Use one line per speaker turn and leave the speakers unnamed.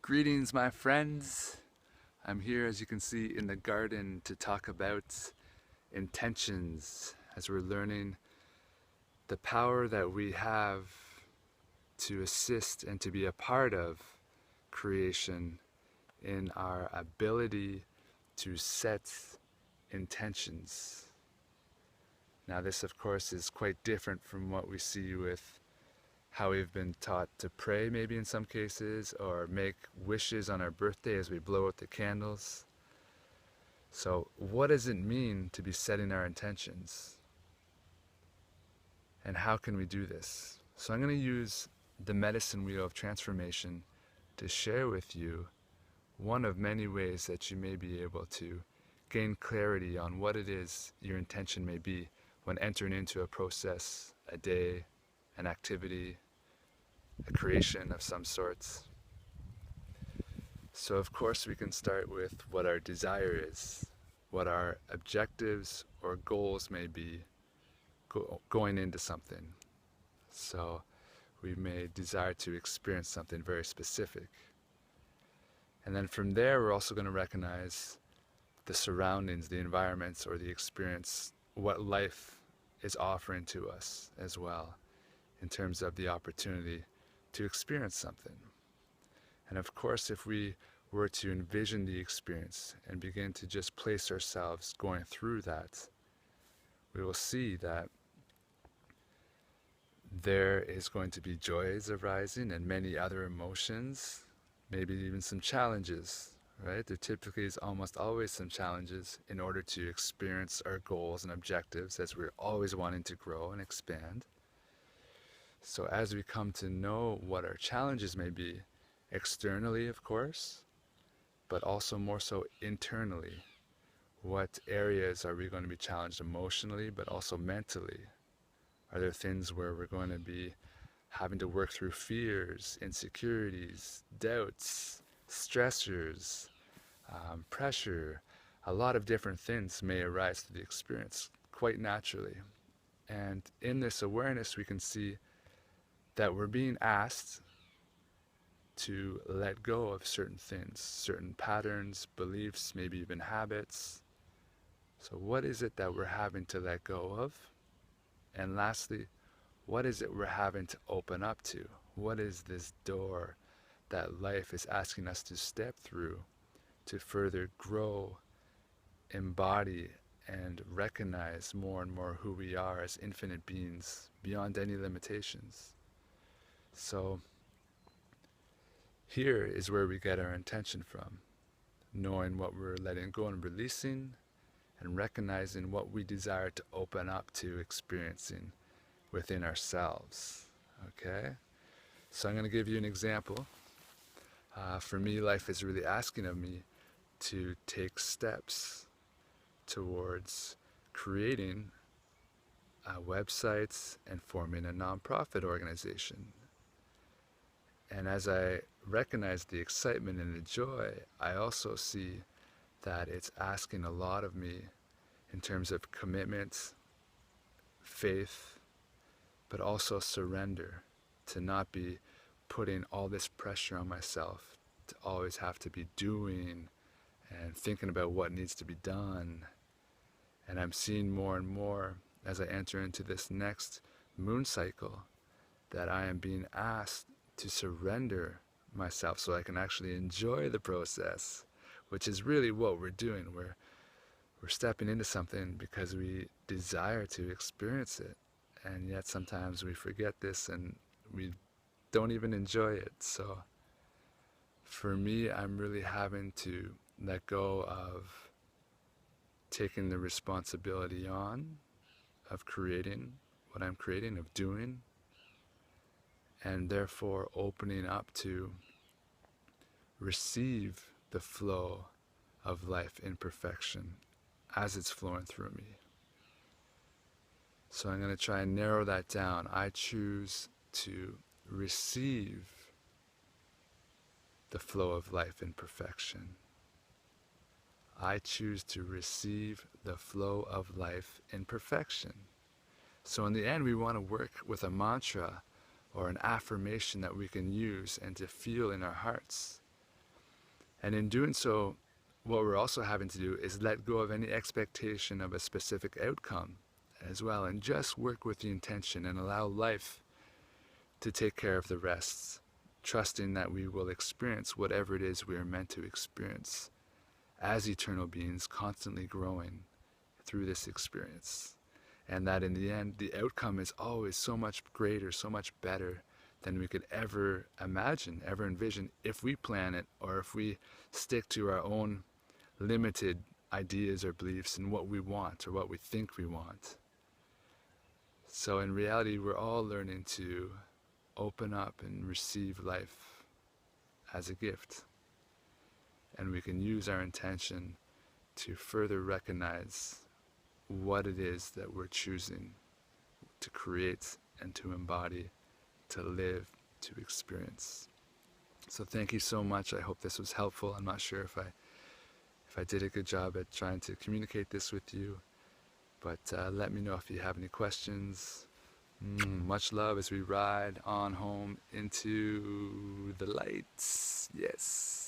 Greetings, my friends. I'm here, as you can see, in the garden to talk about intentions as we're learning the power that we have to assist and to be a part of creation in our ability to set intentions. Now, this, of course, is quite different from what we see with how we've been taught to pray, maybe in some cases, or make wishes on our birthday as we blow out the candles. So, what does it mean to be setting our intentions? And how can we do this? So, I'm going to use the medicine wheel of transformation to share with you one of many ways that you may be able to gain clarity on what it is your intention may be when entering into a process, a day, an activity, a creation of some sorts. So of course we can start with what our desire is, what our objectives or goals may be going into something. So we may desire to experience something very specific. And then from there we're also going to recognize the surroundings, the environments, or the experience, what life is offering to us as well in terms of the opportunity to experience something. And of course, if we were to envision the experience and begin to just place ourselves going through that, we will see that there is going to be joys arising and many other emotions, maybe even some challenges, right? There typically is almost always some challenges in order to experience our goals and objectives, as we're always wanting to grow and expand. So as we come to know what our challenges may be, externally of course, but also more so internally, what areas are we going to be challenged emotionally but also mentally? Are there things where we're going to be having to work through fears, insecurities, doubts, stressors, pressure? A lot of different things may arise to the experience quite naturally. And in this awareness we can see that we're being asked to let go of certain things, certain patterns, beliefs, maybe even habits. So what is it that we're having to let go of? And lastly, what is it we're having to open up to? What is this door that life is asking us to step through to further grow, embody, and recognize more and more who we are as infinite beings beyond any limitations? So here is where we get our intention from, knowing what we're letting go and releasing, and recognizing what we desire to open up to experiencing within ourselves. Okay? So I'm going to give you an example. For me, life is really asking of me to take steps towards creating websites and forming a nonprofit organization. And as I recognize the excitement and the joy, I also see that it's asking a lot of me in terms of commitment, faith, but also surrender, to not be putting all this pressure on myself to always have to be doing and thinking about what needs to be done. And I'm seeing more and more as I enter into this next moon cycle that I am being asked to surrender myself so I can actually enjoy the process, which is really what we're doing. We're stepping into something because we desire to experience it, and yet sometimes we forget this and we don't even enjoy it. So for me, I'm really having to let go of taking the responsibility on of creating what I'm creating, of doing, and therefore opening up to receive the flow of life in perfection as it's flowing through me. So I'm going to try and narrow that down. I choose to receive the flow of life in perfection. I choose to receive the flow of life in perfection. So in the end, we want to work with a mantra or an affirmation that we can use and to feel in our hearts. And in doing so, what we're also having to do is let go of any expectation of a specific outcome as well, and just work with the intention and allow life to take care of the rest, trusting that we will experience whatever it is we are meant to experience as eternal beings, constantly growing through this experience. And that in the end, the outcome is always so much greater, so much better than we could ever imagine, ever envision, if we plan it or if we stick to our own limited ideas or beliefs and what we want or what we think we want. So in reality, we're all learning to open up and receive life as a gift. And we can use our intention to further recognize what it is that we're choosing to create and to embody, to live, to experience. So thank you so much. I hope this was helpful. I'm not sure if I did a good job at trying to communicate this with you, but let me know if you have any questions. Much love as we ride on home into the lights. Yes.